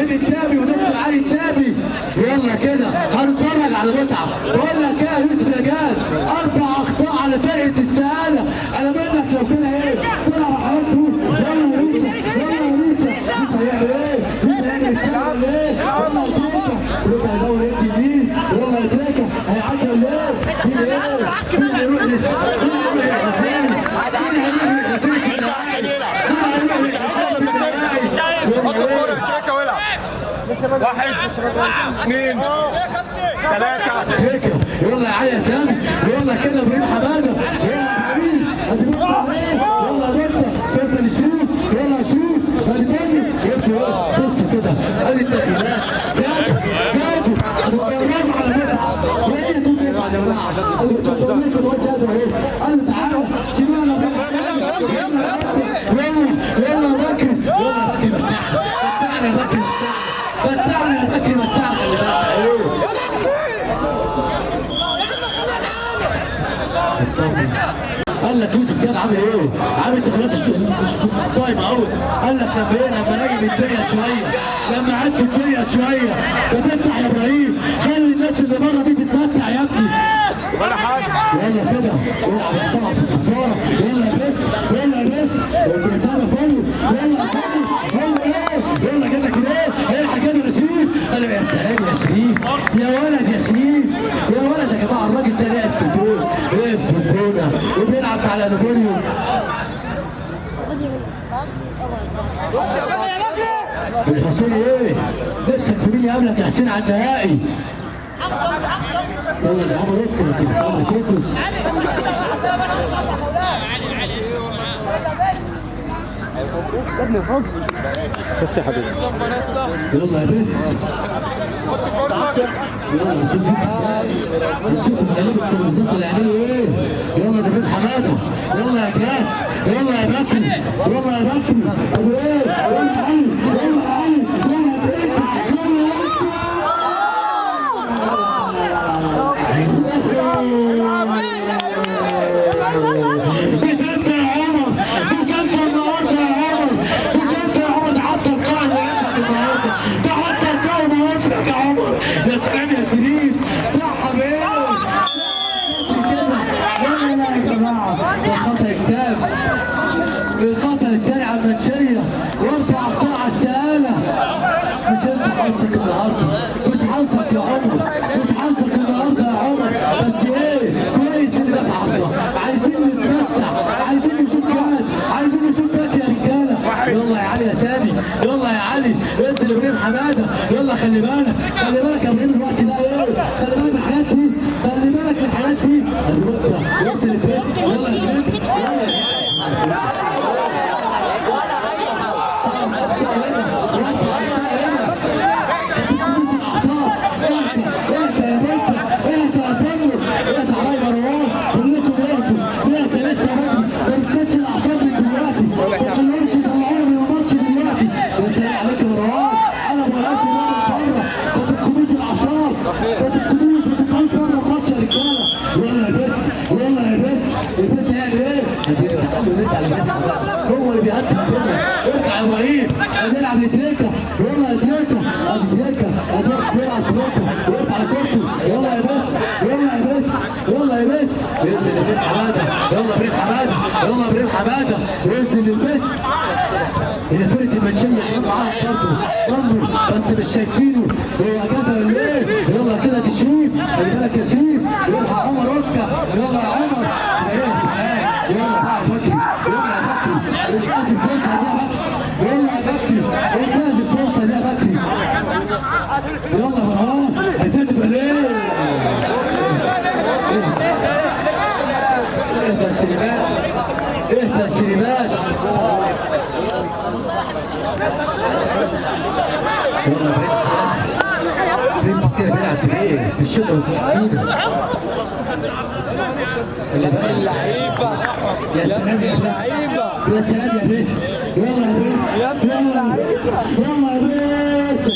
ابراهيم التابي ودكتور علي التابي. يلا كده هنتفرج على متعه. بقول لك ايه يا يوسف نجاد، 4 اخطاء على فرقه السهاله. انا منك لو كده ايه طلع وحاجات تقول يلا يا يوسف يلا يا يوسف. مش هيعمل ايه؟ مش هيعمل الكلام ايه؟ يلا يا تريكه تريكه هيدور انت مين؟ يلا يا تريكه هيعدي ولا ايه؟ مين ايه؟ مين هيروح للحسين؟ مين هيروح للحسين؟ واحد اثنين ثلاثة تريكه. يلا يا علي يا سامي. يلا كده ابراهيم حماده. يلا يلا بنت توصل الشوط. يلا شوط ادي تاني. بص كده ادي التغييرات. ساجد هتتفرجوا على متعه. وهي دي يا جماعه انا تعالى شيلوا انا يلا بكري. يلا بكري متعنا يا بكري متعنا يا بكري متعنا. قال لك يوسف كان عامل ايه؟ عامل تغييرات تايم اوت. قال لك لما نجي الدنيا شويه، لما عدت الدنيا شويه بتفتح يا ابراهيم. خلي الناس اللي بره دي تتمتع يا ابني. ولا حاجة. يلا كده العب يا سامع في الصفاره. يلا يا بس يلا يا بس وبريطانيا فوز. يلا يا فوز. يلا ايه؟ يلا جاب لك ايه؟ الحق يا شريف. قال له يا سلام يا شريف يا ولد يا شريف يا ولد. يا جماعه الراجل ده واقف في الجول، واقف في الجونه وبيلعب على نابوليون. الحسين ايه؟ نفسك في مين يقابلك يا حسين على النهائي؟ يلا يا عمر اكتب تليفون كوكوس. بس يا حبيبي يلا يا بس يلا نشوف نشوف اللعيبه التلفزيون هيعملوا ايه. يلا يا ابراهيم حماده. يلا يا كان. يلا يا بكري. يلا يا بكري. ابو ايه؟ يلا يا علي. يلا يا علي. يلا يا بريك. مش انت يا عمر. مش انت النهارده يا عمر. مش انت يا عمر. ده حتى القاع وقفك النهارده. ده حتى القاع وقفك يا عمر. يا سلام يا شريف. صح يا بيه. يلا يا جماعه ده خطا الكتاب. الخطا الثاني على المنشيه واربع اخطاء على السهاله. مش انت حظك النهارده. مش حظك يا عمر. مش حظك النهارده يا عمر. بس ايه كويس اللي دفع عرضه. عايزين نتمتع. عايزين نشوف كمان. عايزين نشوف باك يا رجاله. يلا يا علي يا سامي. يلا يا علي انت اللي ابراهيم حماده. يلا خلي بالك. خلي بالك يا ابراهيم الوقت ده ايه. خلي بالك من الحاجات دي. خلي بالك من الحاجات دي. يوصل البيس. يلا يا ابراهيم. هو اللي بيهدي الدنيا. ارجع يا ابراهيم هنلعب لتريكه. يلا يا تريكه ادي تريكه بيلعب تريكه وقف على كورته. يلا يا بس يلا يا بس يلا يا بس ينزل ابراهيم حماده. يلا ابراهيم حماده. يلا ابراهيم حماده ينزل البس. هي فرقه المنشيه كمان معاها برضه بس مش شايفينه. هو اجازه ولا ايه؟ يلا كده دي شريف. خلي بالك يا شريف. يلا عمر اوكا. يلا يا عمر. يلا بقى بكري. يلا يا بكري انتهز الفرصه دي يا بكري. يلا يا بكري انتهز الفرصه دي يا بكري. يلا مروان هيسد بالليل. اهدى يا سليمان. اهدى يا سليمان. يلا ابراهيم كده بيلعب في ايه؟ في الشوطه والسكينه. اللعيبة يا سلام يا بس. يا سلام يا بس. يلا يا بس. يلا يلا يا بس.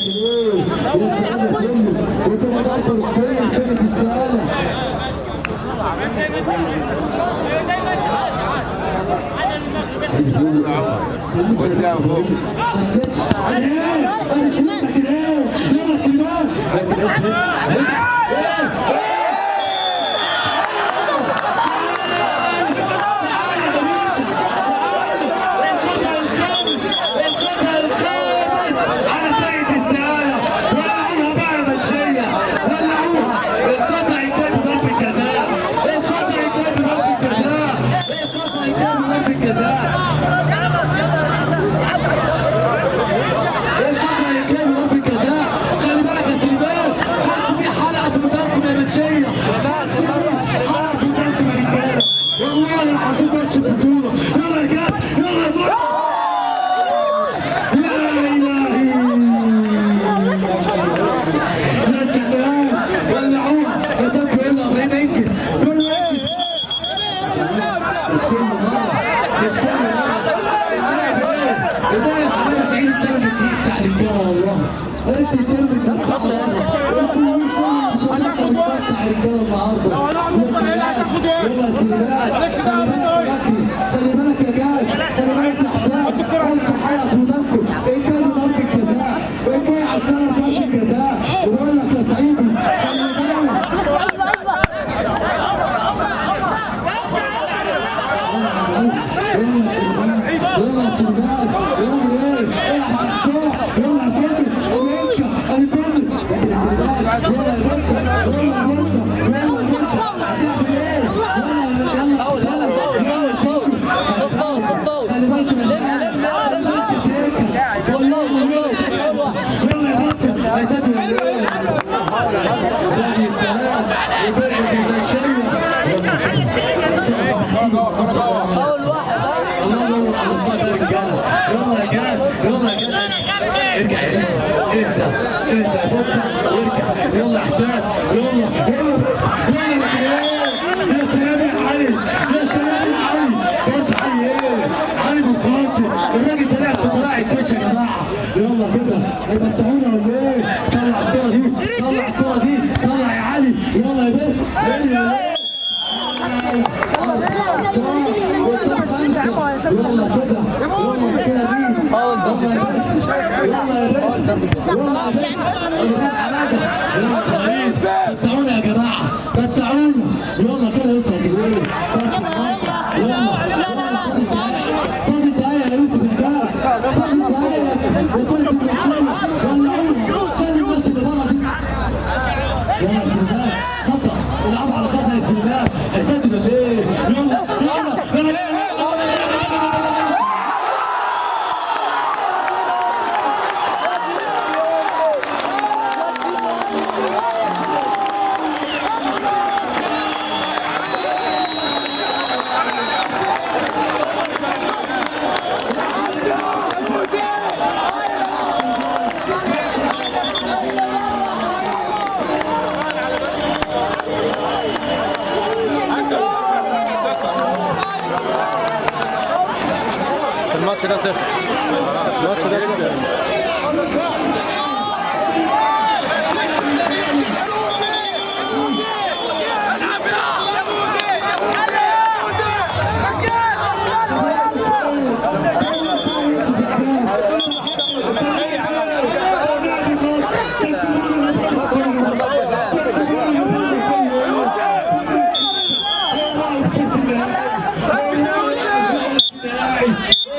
يا سلام يا تونس. وتبقى ضربة ركنية كانت السهالة. قدام خلي بالك يا جاي، خلي بالك يا حسام، انتوا حلقة في ودانكم، ان كان ضربة جزاء، وان جاي على السنة ضربة جزاء، وبقول لك يا صعيدي خلي بالك. يلا يا سيدان، يلا ايه؟ العب على الكورة، يلا يا كامل، وانت انا كامل، يلا يا بنت، يلا يا ارجع يا باشا، ارجع يلا حسام، يلا يا سلام يا علي، يا سلام يا علي، بص علي ايه؟ علي مقاتل، الراجل طلع الكاش يا جماعه، يلا كده هيمتعونا ولا ايه؟ طلع الكوره دي، طلع الكوره دي، طلع يا علي، يلا يا باشا، فتعونا يا جماعه، فتعونا، يلا كده يا استاذ جويل، فاضل دقايق يا يوسف الجار، فاضل دقايق وكل الماتشين ولعونا، خلي الناس اللي بره دي. يلا يا سلمان، خطأ، العبوا على خطأ يا سلمان، هيسدد ولا ايه؟ يلا الماتش ده صفر، الماتش ده صفر.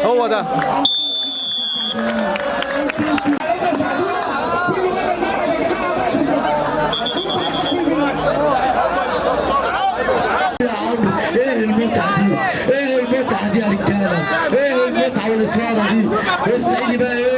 هو ده ايه المتعه دي؟ ايه المتعه دي يا رجاله؟ ايه المتعه والاصرار دي؟ الصعيدي بقى ايه؟